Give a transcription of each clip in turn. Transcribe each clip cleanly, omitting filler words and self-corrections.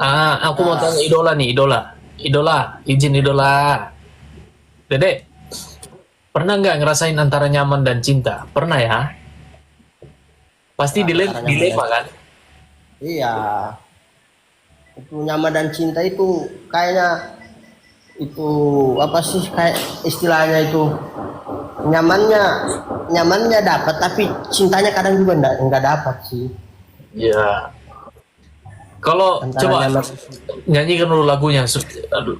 Aku mau Nah, tanya idola nih, idola. Idola, izin idola. Dedek, pernah nggak ngerasain antara nyaman dan cinta? Pernah ya? Pasti antara nyaman dan dilema kan? iya, itu nyaman dan cinta itu kayaknya itu apa sih kayak istilahnya itu nyamannya nyamannya dapat tapi cintanya kadang juga enggak dapat sih Ya. Kalau antara coba nyaman nyanyikan dulu lagunya,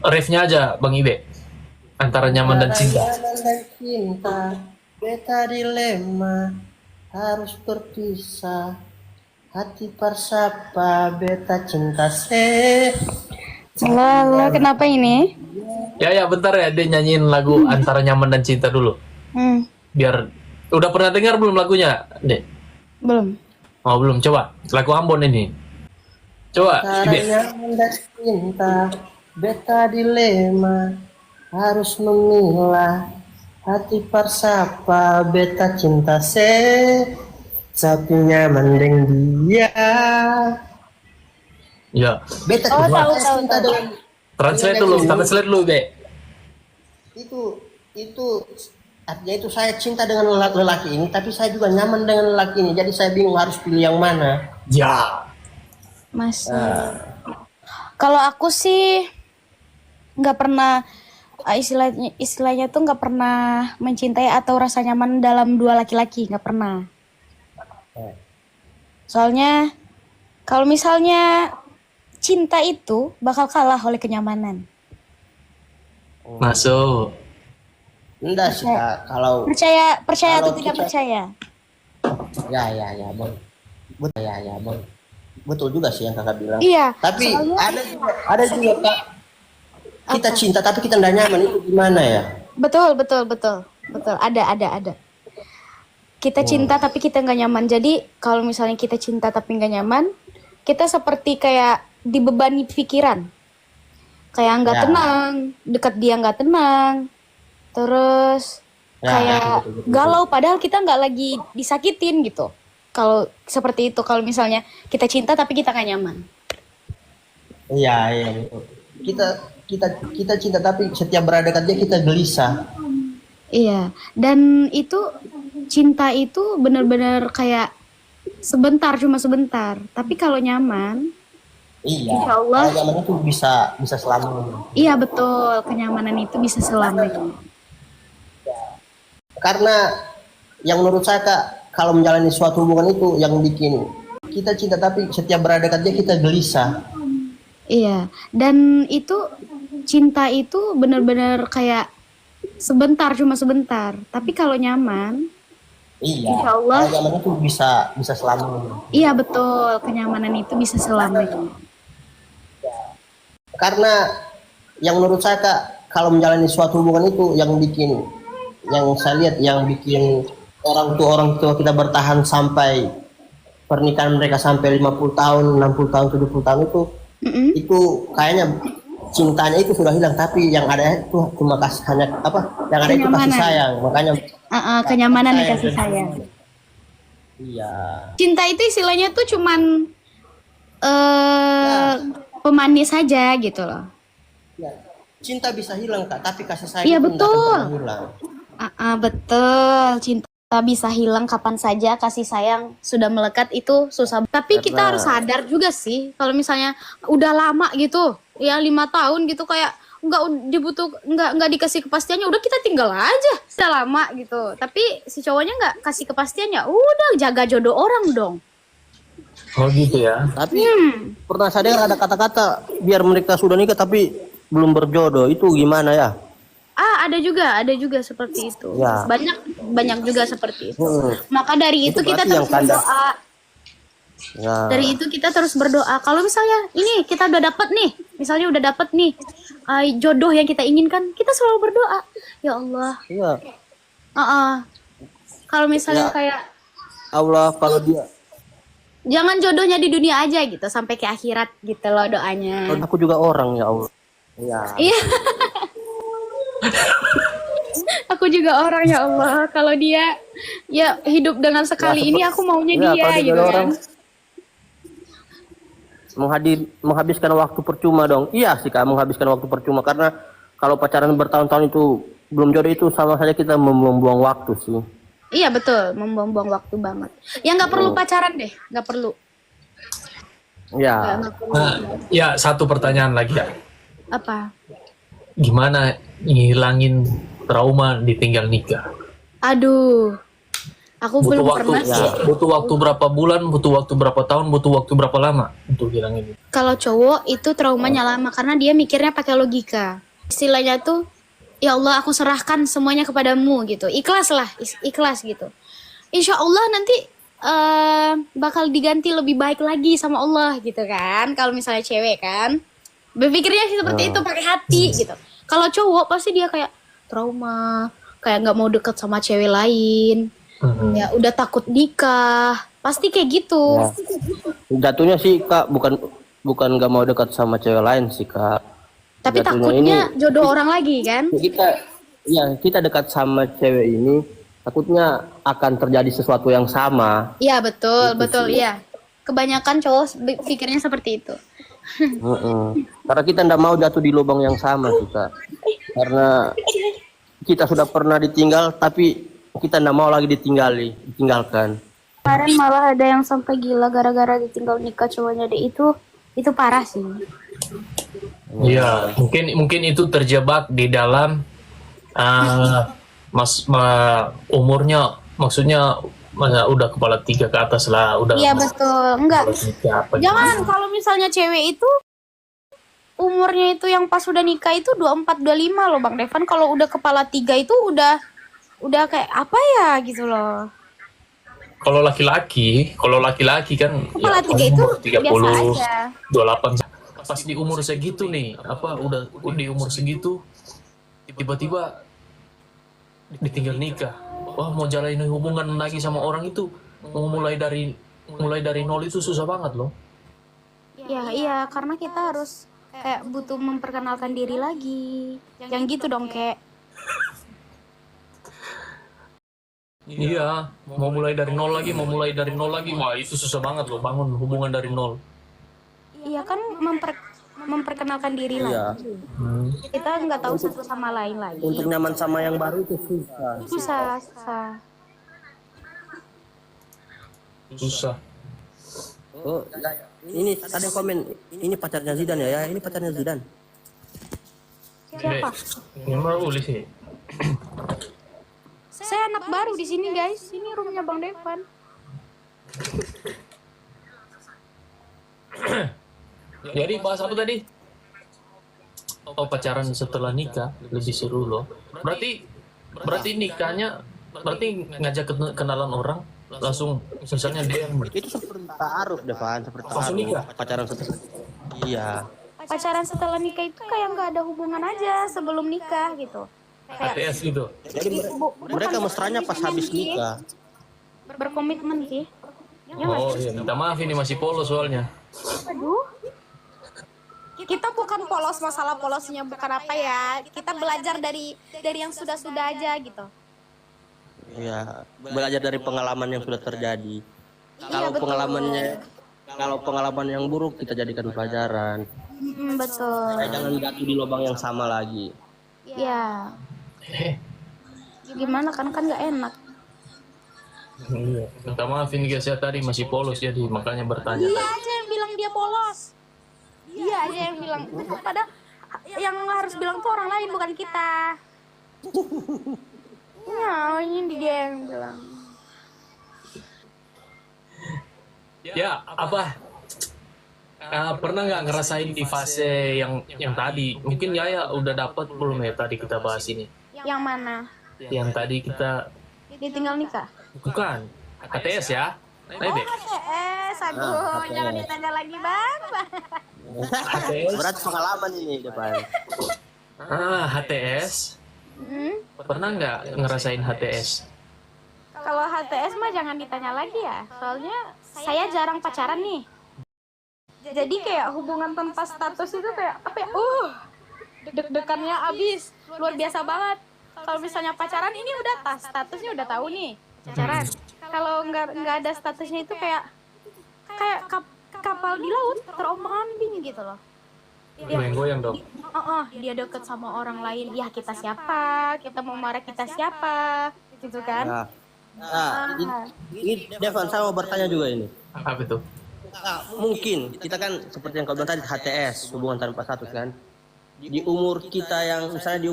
riffnya aja, Bang Ibe. Antara nyaman dan antara cinta. nyaman dan cinta beta dilema harus berpisah hati persapa beta cinta se Halo, halo, kenapa ini? Ya ya, bentar ya, dia nyanyiin lagu antara nyaman dan cinta dulu. Hmm, Biar udah pernah dengar belum lagunya, Dek? belum. Oh, belum. Coba lagu Ambon ini. Coba, antara Ibe. nyaman dan cinta beta dilema harus memilah hati persapa beta cinta se sapinya mending dia Ya, beta Oh, coba tahu, cinta tahu. dengan translate yang dulu, ini translate dulu, Be. itu artinya itu saya cinta dengan lelaki ini tapi saya juga nyaman dengan lelaki ini jadi saya bingung harus pilih yang mana. Ya. Mas. Kalau aku sih nggak pernah istilahnya tuh nggak pernah mencintai atau rasa nyaman dalam dua laki-laki, nggak pernah. Eh, Soalnya kalau misalnya cinta itu bakal kalah oleh kenyamanan. Masuk. enggak sih Kak. kalau Percaya kalau atau tidak kita percaya? ya bang betul ya bang betul juga sih yang kakak bilang Iya, tapi soalnya ada juga Kak kita apa? cinta tapi kita nggak nyaman itu gimana ya. Betul. Ada. Kita cinta tapi kita nggak nyaman. Jadi kalau misalnya kita cinta tapi nggak nyaman, kita seperti kayak dibebani pikiran, kayak nggak Ya, tenang, dekat dia nggak tenang, terus ya, kayak betul. galau padahal kita nggak lagi disakitin gitu. Kalau seperti itu, kalau misalnya kita cinta tapi kita nggak nyaman. Iya, betul. Kita kita kita cinta tapi setiap berada dekat dia kita gelisah. Iya, dan itu cinta itu benar-benar kayak sebentar, cuma sebentar. Tapi kalau nyaman, Iya. insya Allah, Kalau zaman itu bisa bisa selamanya. iya betul, kenyamanan itu bisa selamanya. Karena yang menurut saya Kak, kalau menjalani suatu hubungan itu yang bikin kita cinta tapi setiap berada dekat dia kita gelisah. Iya, dan itu cinta itu benar-benar kayak sebentar, cuma sebentar. Tapi kalau nyaman, Iya. insya Allah, Kalau zaman itu bisa bisa selamanya. iya betul, kenyamanan itu bisa selamanya. Karena yang menurut saya Kak, kalau menjalani suatu hubungan itu yang bikin yang saya lihat yang bikin orang tua kita bertahan sampai pernikahan mereka sampai 50 tahun, 60 tahun, 70 tahun Mm-mm. itu kayaknya cintanya itu sudah hilang tapi yang ada itu cuma kasih hanya apa? Yang ada itu kasih Kenyamanan. sayang. Makanya Kenyamanan dan sayang kasih dan- sayang. Iya. Cinta itu istilahnya tuh cuman pemanis saja gitu loh. Ya. Cinta bisa hilang Kak, tapi kasih sayang Iya itu nggak akan betul. pernah hilang. Betul. Cinta bisa hilang kapan saja, kasih sayang sudah melekat itu susah. Tapi kita harus sadar juga sih, kalau misalnya udah lama gitu, ya 5 tahun gitu kayak nggak dikasih kepastiannya, udah kita tinggal aja selama gitu. Tapi si cowoknya nggak kasih kepastiannya, udah jaga jodoh orang dong. Oh gitu ya. Tapi pernah saya dengar ada kata-kata biar mereka sudah nikah tapi belum berjodoh itu gimana ya? Ada juga seperti itu. Ya. Banyak juga seperti itu. Hmm. Maka dari itu kita berarti yang terus berdoa. Ya. Dari itu kita terus berdoa. Kalau misalnya ini kita udah dapet nih, misalnya udah dapet nih jodoh yang kita inginkan, kita selalu berdoa. Ya Allah. Iya. Kalau misalnya Ya. kayak Allah kalau dia jangan jodohnya di dunia aja gitu, sampai ke akhirat gitu loh doanya. aku juga orang ya Allah. Iya. Iya. Aku juga orang ya Allah. Kalau dia ya hidup dengan sekali Ya, ini, aku maunya ya, dia kalau dia gitu jodoh kan. orang, menghabiskan waktu percuma dong. Iya sih Kak, menghabiskan waktu percuma karena kalau pacaran bertahun-tahun itu belum jodoh itu sama saja kita membuang waktu sih. Iya betul, membuang-buang waktu banget. Ya nggak perlu pacaran deh, nggak perlu. Ya. Nggak perlu. Nah, ya satu pertanyaan lagi ya. Apa? Gimana ngilangin trauma ditinggal nikah? Aduh, aku Butuh belum waktu, pernah sih. butuh waktu berapa bulan, butuh waktu berapa tahun, butuh waktu berapa lama untuk hilangin? Kalau cowok itu traumanya lama karena dia mikirnya pakai logika. Istilahnya tuh, ya Allah aku serahkan semuanya kepadamu gitu. Ikhlas lah, ikhlas gitu. Insya Allah nanti bakal diganti lebih baik lagi sama Allah gitu kan. Kalau misalnya cewek kan, berpikirnya sih seperti itu pakai hati gitu. Kalau cowok pasti dia kayak trauma, kayak nggak mau deket sama cewek lain. Ya udah takut nikah, pasti kayak gitu. Ya. Jatuhnya sih Kak bukan nggak mau dekat sama cewek lain sih Kak. Tapi Jatuhnya takutnya jodoh orang lagi kan? Kita dekat sama cewek ini takutnya akan terjadi sesuatu yang sama. Iya betul, betul iya. Kebanyakan cowok pikirnya seperti itu. Karena kita ndak mau jatuh di lubang yang sama sih Kak. Karena kita sudah pernah ditinggal tapi kita ndak mau lagi ditinggalkan. Kemarin malah ada yang sampai gila gara-gara ditinggal nikah cowoknya deh, itu parah sih. Iya, mungkin itu terjebak di dalam umurnya, maksudnya udah kepala 3 ke atas lah, udah. Iya betul, enggak. Jangan kalau misalnya cewek itu umurnya itu yang pas udah nikah itu 24 25 loh Bang Devan. Kalau udah kepala 3 itu udah kayak apa ya gitu loh. Kalau laki-laki kan Kepala ya, 3 itu biasa 30, aja. 28. Pas di umur segitu nih, udah di umur segitu tiba-tiba ditinggal nikah. Wah, mau jalanin hubungan lagi sama orang itu, mau mulai dari nol itu susah banget loh. Ya iya, karena kita harus kayak butuh memperkenalkan diri lagi. Yang gitu dong kayak. Iya, mau mulai dari nol lagi, wah itu susah banget loh, bangun hubungan dari nol. Iya kan memperkenalkan diri lagi. Kita nggak tahu satu sama lain lagi. Untuk nyaman sama yang baru itu susah. Susah. Oh, ini ada yang komen, ini pacarnya Zidane ya, ini pacarnya Zidane. Siapa? Nomor boleh sih. Saya anak baru di sini guys. Ini rumahnya Bang Devan. Jadi bahas apa tadi? Oh, pacaran setelah nikah lebih seru loh. Berarti nikahnya ngajak kenalan orang langsung, misalnya dia Itu seperti taaruf Devan, seperti langsung nikah. pacaran setelah. Iya. Pacaran setelah nikah itu kayak nggak ada hubungan aja sebelum nikah gitu. HTS gitu. Jadi mereka mesranya pas habis nikah. Berkomitmen sih. Oh iya, minta maaf ini masih polos soalnya. Aduh. Kita bukan polos, masalah polosnya bukan apa ya. Kita belajar dari yang sudah-sudah aja gitu. Iya, belajar dari pengalaman yang sudah terjadi. Iya, betul. Kalau pengalaman yang buruk kita jadikan pelajaran. Betul. Jangan jatuh di lubang yang sama lagi. Ya. Gimana kan nggak enak. Iya. Minta maaf ini guys ya, tadi masih polos jadi makanya bertanya. Dia aja yang bilang dia polos. Dia aja yang bilang. Padahal yang harus bilang tuh orang lain bukan kita. Ya, ini dia yang bilang. Ya, apa? Pernah nggak ngerasain di fase yang tadi? Mungkin Yaya udah dapat belum ya tadi kita bahas ini? Yang mana? Yang tadi kita Ditinggal nikah? bukan HTS ya? Dek. HTS, aduh, jangan ditanya lagi bang. HTS. Berat pengalaman ini Depan. HTS. Pernah nggak ngerasain HTS? Kalau HTS mah jangan ditanya lagi ya. Soalnya saya jarang pacaran nih. Jadi kayak hubungan tanpa status itu kayak apa ya? Deg-degannya abis, luar biasa banget. Kalau misalnya pacaran ini udah statusnya udah tahu nih pacaran. Kalau nggak ada statusnya itu kayak kapal di laut terombang-ambing gitu loh. Goyang-goyang dong. Dia deket sama orang lain, ya kita siapa, kita mau marah kita siapa, gitu kan. Nah, ini Devan, saya mau bertanya juga ini. Apa itu? Mungkin kita kan seperti yang kau bilang tadi, HTS, hubungan tanpa status kan. Di umur kita yang misalnya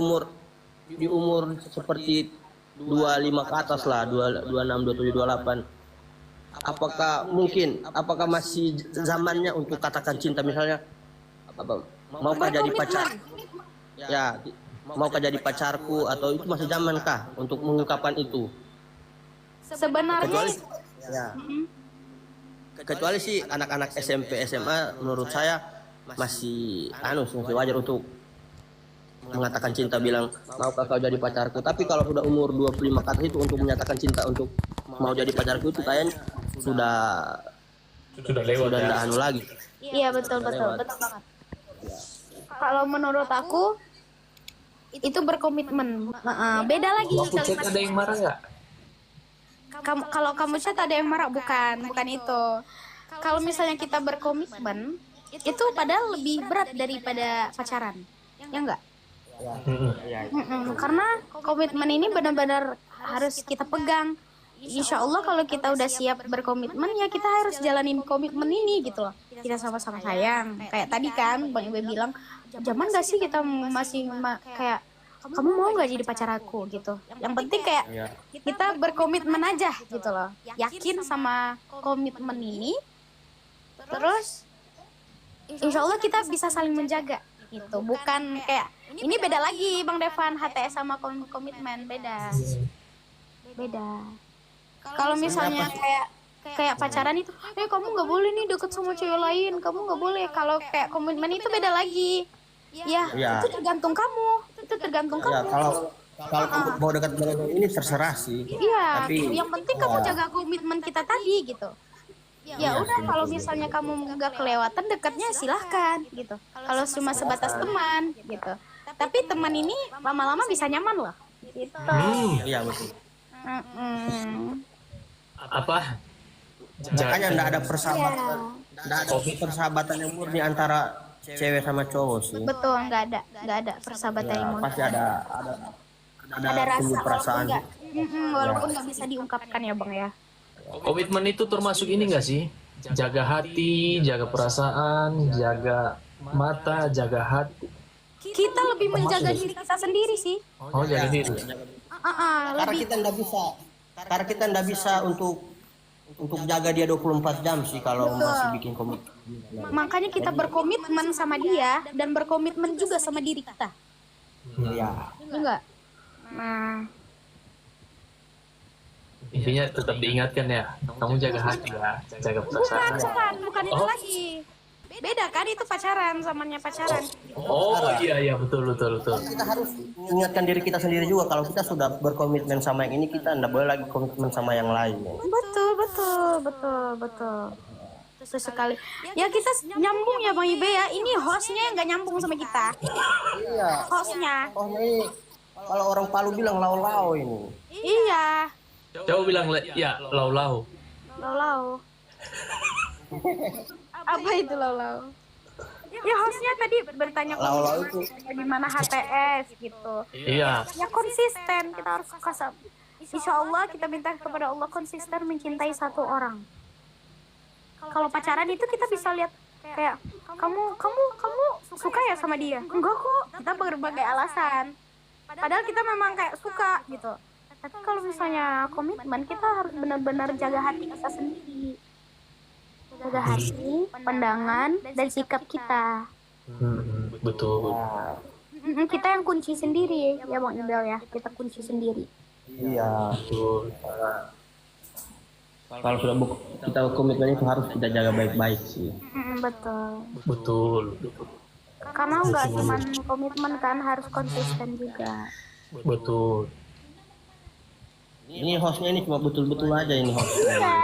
di umur seperti 25 ke atas lah, 26, 27, 28. Apakah masih zamannya untuk katakan cinta, misalnya maukah jadi pacar? Ya, maukah jadi pacarku, atau itu masih zaman kah untuk mengungkapkan itu? Sebenarnya Kecuali sih anak-anak SMP SMA, menurut saya masih wajar untuk mengatakan cinta, bilang maukah kau jadi pacarku. Tapi kalau sudah umur 25 ke atas itu untuk menyatakan cinta untuk mau jadi pacarku itu kayaknya sudah lewat ya. tidak lagi. iya betul banget. Kalau menurut aku itu berkomitmen. Beda lagi Waktu chat ada yang marah nggak? kalau kamu chat ada yang marah, bukan itu. Kalau misalnya kita berkomitmen itu padahal lebih berat daripada pacaran, ya enggak? Karena komitmen ini benar-benar harus kita pegang. Insya Allah kalau kita udah siap berkomitmen, ya kita harus jalanin komitmen ini gitu loh. Kita sama-sama sayang. Kayak tadi kan Bang Ibe bilang, zaman gak sih kita masih kayak kamu mau nggak jadi pacar aku gitu. Yang penting kayak kita berkomitmen aja gitu loh. Yakin sama komitmen ini. Terus insya Allah kita bisa saling menjaga gitu. Bukan kayak ini beda lagi Bang Devan, HTS sama komitmen beda. Kalau misalnya kayak pacaran itu, kamu nggak boleh nih deket sama cewek lain, kamu nggak boleh. Kalau kayak komitmen itu beda lagi. Ya, itu tergantung kamu. Ya, kalau untuk mau dekat dengan ini terserah sih. Iya, Tapi yang penting kamu jaga komitmen kita tadi gitu. Ya udah, kalau misalnya kamu nggak kelewatan dekatnya silahkan gitu. Kalau cuma sebatas teman gitu. Tapi teman ini lama-lama bisa nyaman loh. Gitu. Iya betul. Apa? Makanya enggak ada persahabatan, enggak ada persahabatan yang murni antara cewek sama cowok sih. Betul, nggak ada persahabatan yang murni. Pasti ada Rasa tumbuh perasaan. walaupun nggak bisa diungkapkan ya Bang ya. Komitmen itu termasuk ini nggak sih? Jaga hati, jaga perasaan, jaga mata, jaga hati. Kita lebih menjaga diri kita sendiri sih. Oh, jaga diri. Karena kita nggak bisa untuk jaga dia 24 jam sih kalau masih bikin komitmen. Makanya kita berkomitmen sama dia dan berkomitmen juga sama diri kita. Iya. Enggak. Nah, Intinya tetap diingatkan ya, kamu jaga hati ya, jaga perasaan. bukan itu lagi. Beda kan itu pacaran, zamannya pacaran. Oh iya betul. Kita harus ingatkan diri kita sendiri juga, kalau kita sudah berkomitmen sama yang ini, kita nggak boleh lagi komitmen sama yang lain. Betul. Betul sekali. Ya kita nyambung ya Bang Ibe ya. Ini hostnya yang nggak nyambung sama kita. Iya. Hostnya. Oh ini kalau orang Palu bilang lau-lau ini. Iya. Coba bilang ya lau-lau. Lau. Apa itu lau? Ya hostnya tadi bertanya Lau-lau itu di mana HTS gitu. Iya. Ya konsisten, kita harus kasar. Insya Allah kita minta kepada Allah konsisten mencintai satu orang. Kalau pacaran itu kita bisa lihat kayak kamu suka ya sama dia? Enggak kok, kita berbagai alasan. Padahal kita memang kayak suka gitu. Tapi kalau misalnya komitmen, kita harus benar-benar jaga hati kita sendiri. Jaga hati, pandangan, dan sikap kita. Betul. Kita yang kunci sendiri ya Bang Ibel ya. Kita kunci sendiri. iya. Betul. Kalau sudah kita komitmen itu harus kita jaga baik-baik sih. Betul. Betul. Karena nggak cuma komitmen kan, harus konsisten juga. Betul. Ini hostnya ini cuma betul-betul aja ini hostnya. Iya.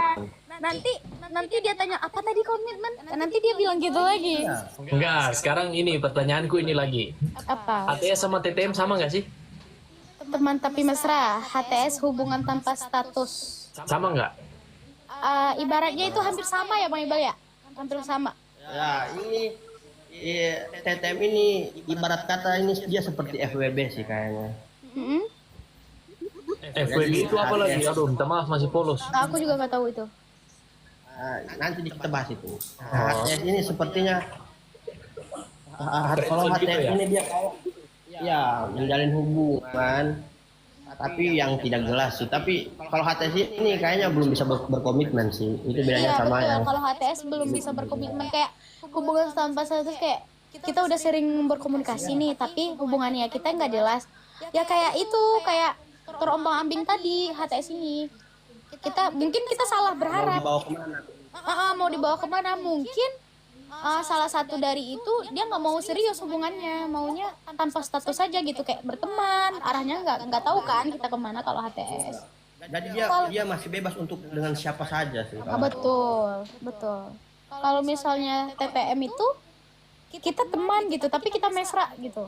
Nanti dia tanya apa tadi komitmen? Nanti dia bilang gitu lagi. Enggak, sekarang ini pertanyaanku ini lagi. Apa? ATS sama TTM sama nggak sih? Teman tapi mesra, HTS hubungan tanpa status. Sama nggak? Ibaratnya itu hampir sama ya Bang Ibel ya? hampir sama. Ya, ini TTM ini ibarat kata ini dia seperti FWB sih kayaknya. Mm-mm. FWB itu apa lagi? Aduh, minta maaf masih polos. Aku juga nggak tahu itu. Nanti kita bahas itu. HTS ini sepertinya kalau Gitu HTS ya? ini dia kayak ya menjalin hubungan tapi yang tidak jelas sih. Tapi kalau HTS ini kayaknya belum bisa berkomitmen sih. Itu bedanya Iya sama betul. yang Kalau HTS belum bisa berkomitmen kayak hubungan tanpa status kayak kita udah sering berkomunikasi nih, tapi hubungannya kita nggak jelas. Ya kayak itu kayak terombang-ambing tadi HTS ini. Mungkin kita salah mau berharap. dibawa kemana. Mau dibawa kemana mungkin salah satu dari itu dia nggak mau serius hubungannya, maunya tanpa status saja gitu kayak berteman, arahnya nggak tahu kan kita kemana kalau HTS. Jadi dia masih bebas untuk dengan siapa saja sih. Betul betul. Kalau misalnya TTM itu kita teman gitu tapi kita mesra gitu.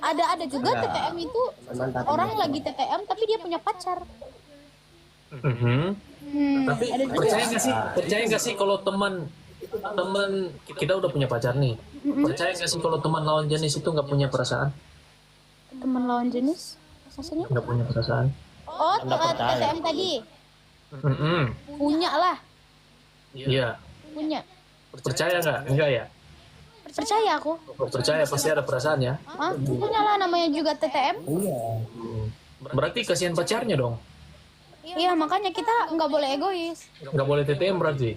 Ada juga Ya. TTM itu Mantap. orang lagi TTM tapi dia punya pacar. Tapi Ada juga. percaya nggak sih kalau teman kita udah punya pacar nih? Percaya nggak sih kalau teman lawan jenis itu nggak punya perasaan? Teman lawan jenis maksudnya? Nggak punya perasaan? Oh, Nggak percaya. TTM tadi Mm-mm. punya lah, Iya. punya. Percaya nggak? Enggak ya? Percaya aku. Percaya pasti ada perasaan ya. Punya lah, namanya juga TTM. Iya. Berarti kasihan pacarnya dong. Iya, makanya kita nggak boleh egois. Nggak boleh TTM berarti.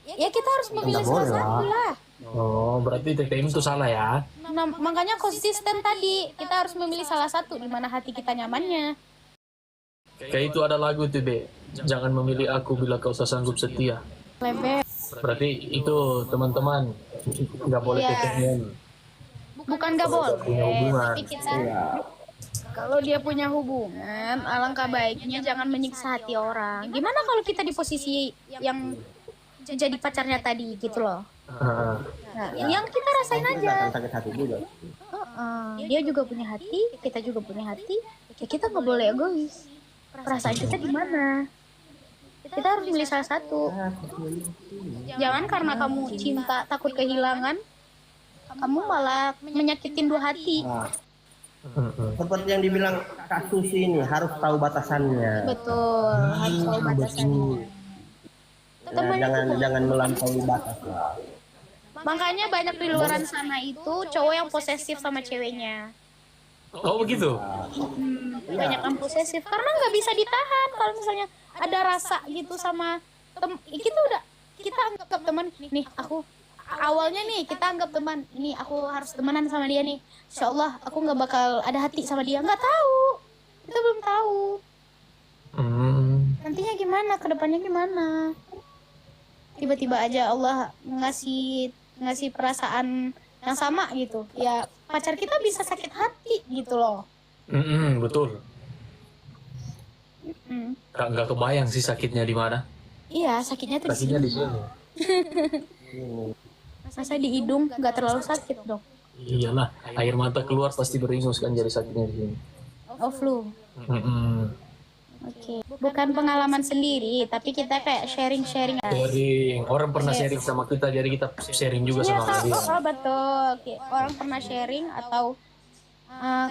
Ya kita harus memilih Nggak salah boleh satu lah. Oh, berarti TTM itu salah ya? Nah, makanya konsisten tadi. Kita harus memilih salah satu di mana hati kita nyamannya. Kayak itu ada lagu tuh, Be. Jangan memilih aku bila kau tak sanggup setia. Lebe. Berarti itu teman-teman nggak boleh Iya. TTM. Bukan nggak boleh, Punya hubungan. tapi kita Iya. kalau dia punya hubungan, alangkah baiknya jangan menyiksa hati orang. Gimana kalau kita di posisi yang jadi pacarnya tadi gitu loh. Ah, Nah, yang kita rasain Itu aja. akan sakit hati juga. Dia juga punya hati, kita juga punya hati. Ya kita nggak boleh egois. Perasaan kita di mana? Kita harus milih salah satu. Jangan karena kamu cinta takut kehilangan, kamu malah menyakitin dua hati. Nah, mm-mm. seperti yang dibilang Kak Susi ini harus tahu batasannya. Betul, harus tahu batasannya. Ya, jangan melampaui batas lah. Makanya banyak di luaran sana itu cowok yang posesif sama ceweknya. Oh begitu? Banyak yang posesif karena nggak bisa ditahan. Kalau misalnya ada rasa gitu sama kita anggap teman nih, aku awalnya nih kita anggap teman nih, aku harus temenan sama dia nih, insya Allah aku nggak bakal ada hati sama dia. Nggak tahu, kita belum tahu nantinya gimana, kedepannya gimana. Tiba-tiba aja Allah ngasih perasaan yang sama gitu ya, pacar kita bisa sakit hati gitu loh. Betul. Mm. Nggak kebayang sih sakitnya di mana. Iya, sakitnya tuh di Sakitnya sini. di sini. Masa di hidung nggak terlalu sakit dong. Iyalah, air mata keluar pasti beringus kan, jadi sakitnya di sini. Oh, flu. Mm-mm. Oke, bukan pengalaman sendiri, tapi kita kayak sharing-sharing. Sharing, orang pernah sharing sama kita, jadi kita sharing juga Iya, sama dia. betul. Kayak orang pernah sharing atau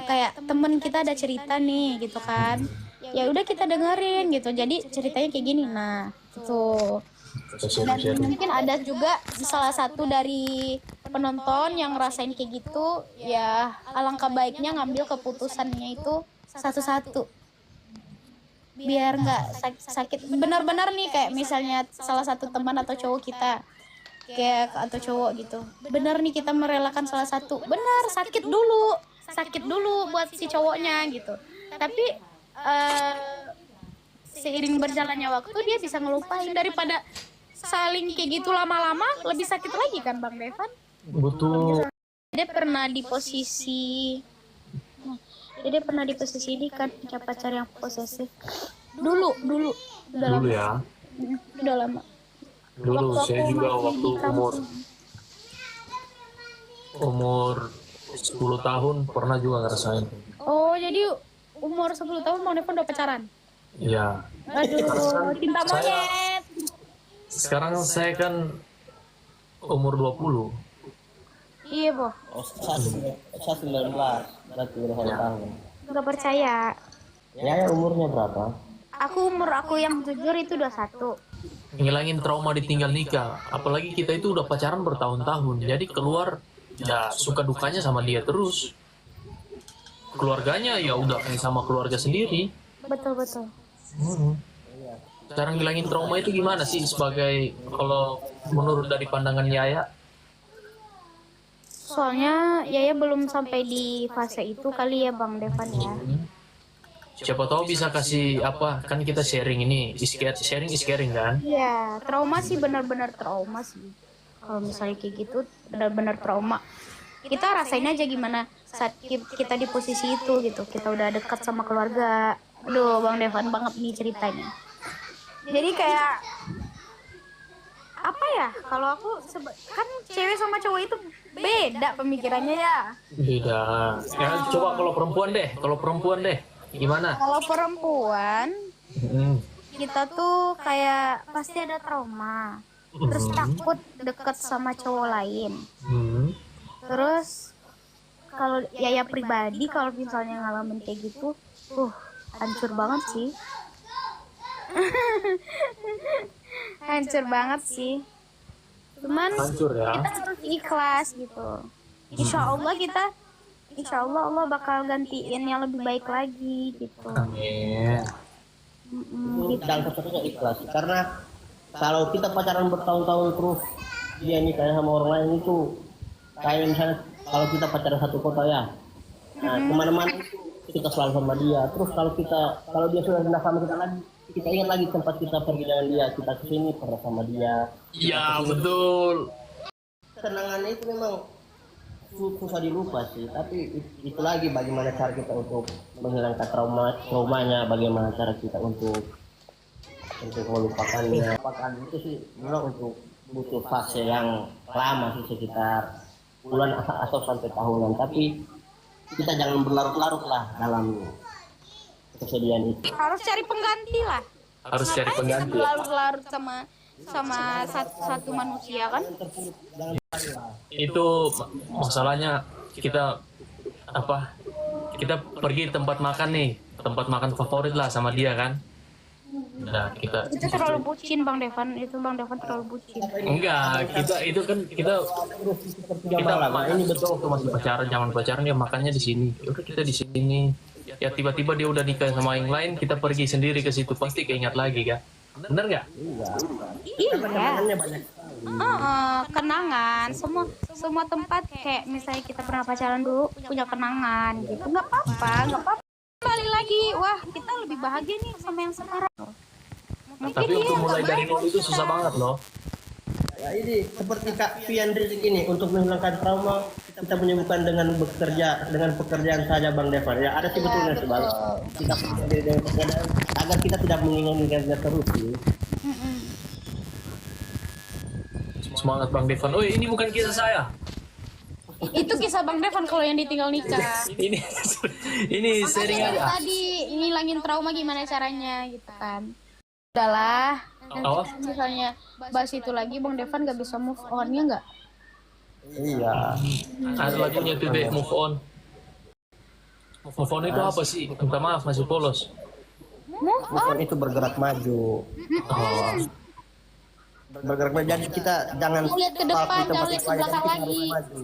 kayak temen kita ada cerita nih gitu kan. Ya udah kita dengerin gitu. Jadi ceritanya kayak gini. Nah, gitu. Kita Dan sharing. mungkin ada juga salah satu dari penonton yang ngerasain kayak gitu, ya alangkah baiknya ngambil keputusannya itu satu-satu. Biar nggak sakit benar-benar nih, kayak misalnya salah satu teman atau cowok kita kayak atau cowok gitu, benar nih kita merelakan salah satu, benar sakit dulu buat si cowoknya gitu, tapi seiring berjalannya waktu dia bisa ngelupain. Daripada saling kayak gitu lama-lama, lebih sakit lagi kan Bang Devan. Betul. Dia pernah di posisi ini kan, punya pacar yang posesif dulu udah Dulu lama, ya. udah lama. Dulu Waktu saya aku juga masih waktu di kampung. umur 10 tahun pernah juga ngerasain. Oh, jadi umur 10 tahun Bang Devan udah pacaran? Iya. Aduh, cinta Saya- monyet. sekarang saya kan umur 20. Iya, Boh. Oh, saya 19, berarti udah 1 tahun. Nggak percaya. Ya umurnya berapa? Umur aku yang jujur itu 21. Ngilangin trauma ditinggal nikah. Apalagi kita itu udah pacaran bertahun-tahun. Jadi keluar ya suka dukanya sama dia terus. Keluarganya ya udah kayak sama keluarga sendiri. Betul. Cara ngilangin trauma itu gimana sih sebagai kalau menurut dari pandangan Yaya? Soalnya Yaya belum sampai di fase itu kali ya Bang Devan ya. Siapa tahu bisa kasih apa, kan kita sharing ini, sharing is caring kan? Iya, trauma sih benar-benar trauma sih. Kalau misalnya kayak gitu benar-benar trauma. Kita rasain aja gimana saat kita di posisi itu gitu. Kita udah dekat sama keluarga. Aduh, Bang Devan banget nih ceritanya. Jadi kayak apa ya? Kalau aku kan cewek sama cowok itu beda pemikirannya ya. Beda. Ya, coba kalau perempuan deh, gimana? Kalau perempuan Hmm. kita tuh kayak pasti ada trauma. Terus takut deket sama cowok lain. Hmm. Terus kalau Yaya pribadi kalau misalnya ngalamin kayak gitu, hancur banget sih. Hancur banget sih. Cuman Hancur ya. kita harus ikhlas gitu. Insya Allah Allah bakal gantiin yang lebih baik lagi gitu. Amin. Itu dan satu-satunya ikhlas. Karena kalau kita pacaran bertahun-tahun terus dia nikah sama orang lain itu kayak misalnya kalau kita pacaran satu kota ya, nah, kemana-mana itu kita selalu sama dia. Terus kalau dia sudah pindah sama kita lagi, kita ingat lagi tempat kita pergi dengan dia, kita kesini pernah sama dia. Iya betul. Kenangannya itu memang susah dilupa sih, tapi itu lagi bagaimana cara kita untuk menghilangkan traumanya, bagaimana cara kita untuk melupakannya. Lupakan itu sih memang untuk butuh fase yang lama sih, sekitar bulan atau sampai tahunan, tapi kita jangan berlarut-larut lah dalam kesedihan itu. Harus cari pengganti lah. Harus cari Ngapain kita pengganti. berlarut-larut sama satu manusia kan? Itu masalahnya kita apa? Kita pergi tempat makan nih, tempat makan favorit lah sama dia kan. Nah, kita Itu terlalu bucin Bang Devan, terlalu bucin. enggak, kita ini betul waktu masih pacaran, zaman pacaran ya makannya di sini. Ya udah kita di sini. Ya tiba-tiba dia udah nikah sama yang lain, kita pergi sendiri ke situ, pasti keingat lagi kan. Bener nggak? Iya. Kenangannya banyak. Kenangan, semua tempat kayak misalnya kita pernah pacaran dulu punya kenangan gitu. Nggak apa-apa. Balik lagi, wah kita lebih bahagia nih sama yang sekarang. Mungkin Tapi dia untuk mulai nggak dari baik nol itu kita. susah banget loh. Ya ini seperti Kak Fian Rizik ini, untuk menghilangkan trauma kita menyembuhkan dengan pekerjaan saja Bang Devan. Ya ada sebetulnya sebalik kita bekerja dengan pekerjaan agar kita tidak mengingat-ingatnya terus sih. Semangat Bang Devan. Oh ini bukan kisah saya. Itu kisah Bang Devan kalau yang ditinggal nikah. ini sharing Makanya aja. tadi ngilangin trauma gimana caranya gitu kan. Udahlah, Oh. nanti misalnya bahas itu lagi Bang Devan gak bisa move on-nya nggak? Iya. Ada lagunya tuh deh, move on. Move on itu apa sih? Minta maaf masih polos. Bukan itu bergerak maju. Oh. Bergerak maju. Jadi kita jangan Lihat ke stop depan, di tempat jangan lihat itu ke aja, belakang kita harus lagi. maju.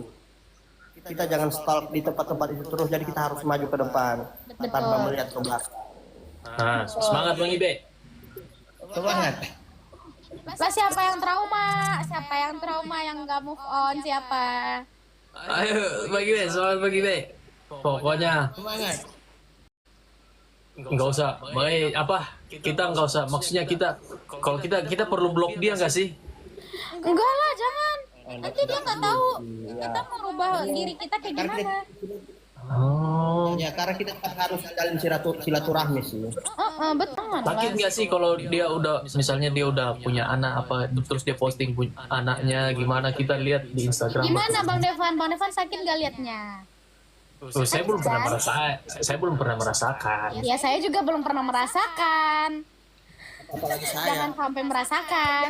Kita jangan stop di tempat-tempat itu terus, jadi kita harus maju ke depan tanpa Betul. melihat ke belakang. Nah, semangat Bang Ibe. Semangat. Lah siapa yang trauma? Siapa yang trauma yang nggak move on? Siapa? Ayo Bang Ibe, semangat Bang Ibe. Pokoknya Semangat. nggak usah, baik apa? Kita nggak usah. Maksudnya kalau kita perlu blok dia nggak sih? Enggak lah, jangan. Nanti dia nggak tahu kita mau rubah diri kita kayak gimana. Oh. Ya karena kita harus jalin silaturahmi sih. Betul. Sakit nggak sih kalau dia udah, misalnya dia udah punya anak apa, terus dia posting anaknya gimana, kita lihat di Instagram. Gimana Bang Devan? Bang Devan sakit gak liatnya? Tuh, saya belum pernah merasakan. Ya saya juga belum pernah merasakan. Apalagi saya. Jangan sampai merasakan.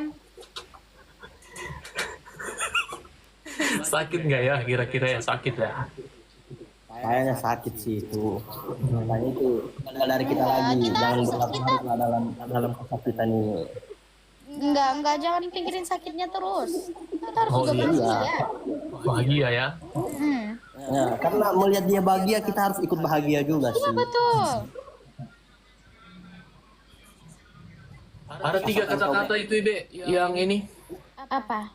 Sakit nggak ya kira-kira ya, sakit ya? Kayaknya sakit sih itu. Makanya itu dari kita lagi, jangan berlarut-larut dalam kesakitan ini. Enggak, jangan pikirin sakitnya terus. Kita harus Oh, juga iya. bahagia. Bahagia ya. Ya, karena melihat dia bahagia, kita harus ikut bahagia juga Iya sih. betul. Ada 3 kata-kata itu Ibe yang ini. Apa?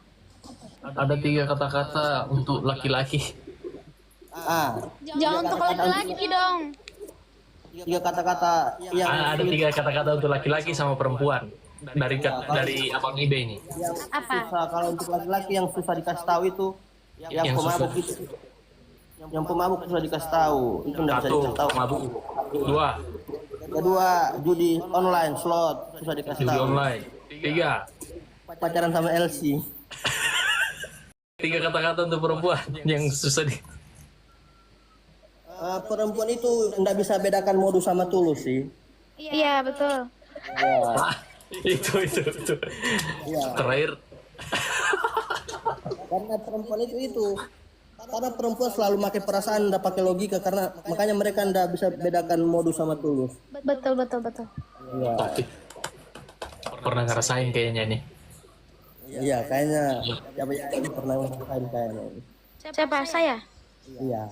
Ada 3 kata-kata untuk laki-laki. Jangan untuk laki-laki dong. 3 kata-kata yang Ada 3 kata-kata untuk laki-laki sama perempuan. Dari Abang Ibe ini. Apa? susah, kalau untuk laki-laki yang susah dikasih tahu itu yang Yang pemabuk susah. itu. Yang pemabuk susah dikasih tahu, itu enggak bisa 1, dikasih tahu. mabuk. 2, Kedua, judi online, slot, susah dikasih judi tahu. online. 3 Pacaran sama LC. 3 kata-kata untuk perempuan yang susah di. Perempuan itu enggak bisa bedakan modus sama tulus sih. Iya betul. Ya, Itu. iya. Terakhir. Karena perempuan itu. Karena perempuan selalu pakai perasaan, enggak pakai logika, karena makanya mereka enggak bisa bedakan modus sama tulus. Betul. Iya. Pernah ngerasain kayaknya nih. Iya, kayaknya siapa pernah ngerasain kayaknya. Siapa? Saya? Iya.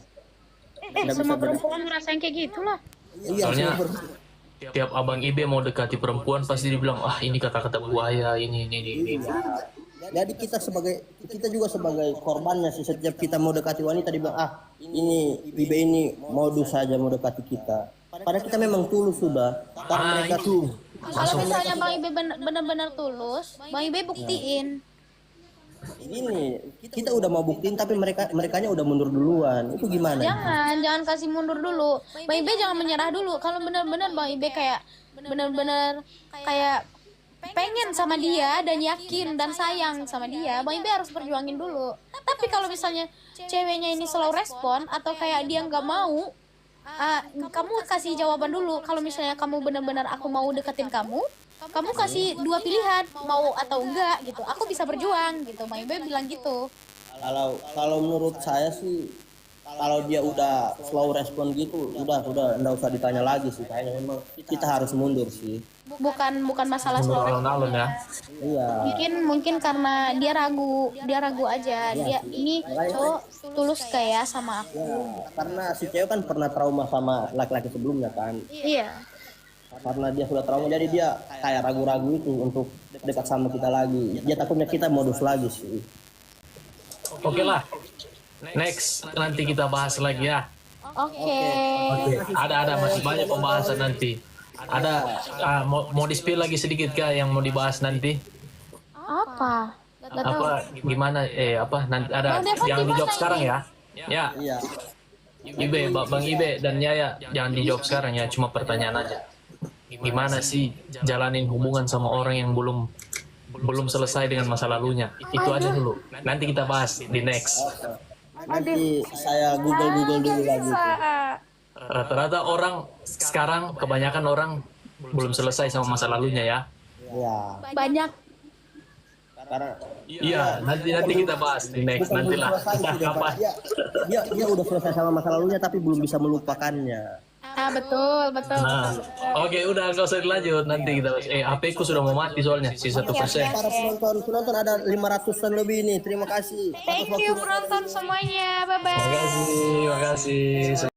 Semua perempuan ngerasain kayak gitu lah. Iya, Soalnya semua tiap Abang Ibe mau dekati perempuan pasti dibilang, ah ini kata-kata buaya, ini. Jadi kita juga sebagai korbannya sih, setiap kita mau dekati wanita dibilang ini Ibe ini modus saja mau dekati kita. Padahal kita memang tulus sudah. Karena mereka Itu. Kalau misalnya Bang Ibe benar-benar tulus, Bang Ibe buktiin. ini kita udah mau buktiin tapi merekanya udah mundur duluan. Itu gimana? Jangan kasih mundur dulu. Bang Ibe jangan menyerah dulu. Kalau benar-benar Bang Ibe kayak benar-benar kayak pengen sama dia dan yakin dan sayang sama dia, Bang Ibe harus perjuangin dulu. Tapi kalau misalnya ceweknya ini slow respon atau kayak dia nggak mau, kamu kasih jawaban dulu. Kalau misalnya kamu benar-benar aku mau deketin kamu kasih 2 pilihan, mau atau enggak gitu. Aku bisa berjuang gitu. Bang Ibe bilang gitu. Kalau menurut saya sih, kalau dia udah slow respon gitu, udah enggak usah ditanya lagi sih. Kayaknya memang kita harus mundur sih. Bukan masalah slow respon. Alon-alon ya. Iya. Mungkin karena dia ragu aja. Dia ini cowok tulus kayak sama aku. Ya, karena si cewek kan pernah trauma sama laki-laki sebelumnya kan. Iya. Karena dia sudah trauma, jadi dia kayak ragu-ragu itu untuk dekat sama kita lagi. Dia takutnya kita modus lagi sih. Oke lah. Next, nanti kita bahas lagi ya. Oke. Ada masih banyak pembahasan nanti. Ada mau di-spill lagi sedikit kah yang mau dibahas nanti? Apa? Gak tahu. Gimana nanti ada yang dijawab sekarang ya. Ya, Iya. Ibe, Bang Ibe dan Yaya jangan dijawab sekarang ya, cuma pertanyaan aja. Gimana sih jalanin hubungan sama orang yang belum selesai dengan masa lalunya? Itu aja dulu. Nanti kita bahas di next. Nanti saya Google dulu lagi. Rata-rata orang sekarang, kebanyakan orang belum selesai sama masa lalunya ya. Ya. Banyak. Karena Iya, nanti kita bahas di next nantilah. Kapan? dia udah selesai sama masa lalunya tapi belum bisa melupakannya. Betul. Nah, oke, udah nggak usah dilanjut. Nanti kita bahas. HP ku sudah mau mati soalnya, sisa 1%. Para penonton ada 500-an lebih nih. Terima kasih. Thank you penonton semuanya. Bye bye. Terima kasih.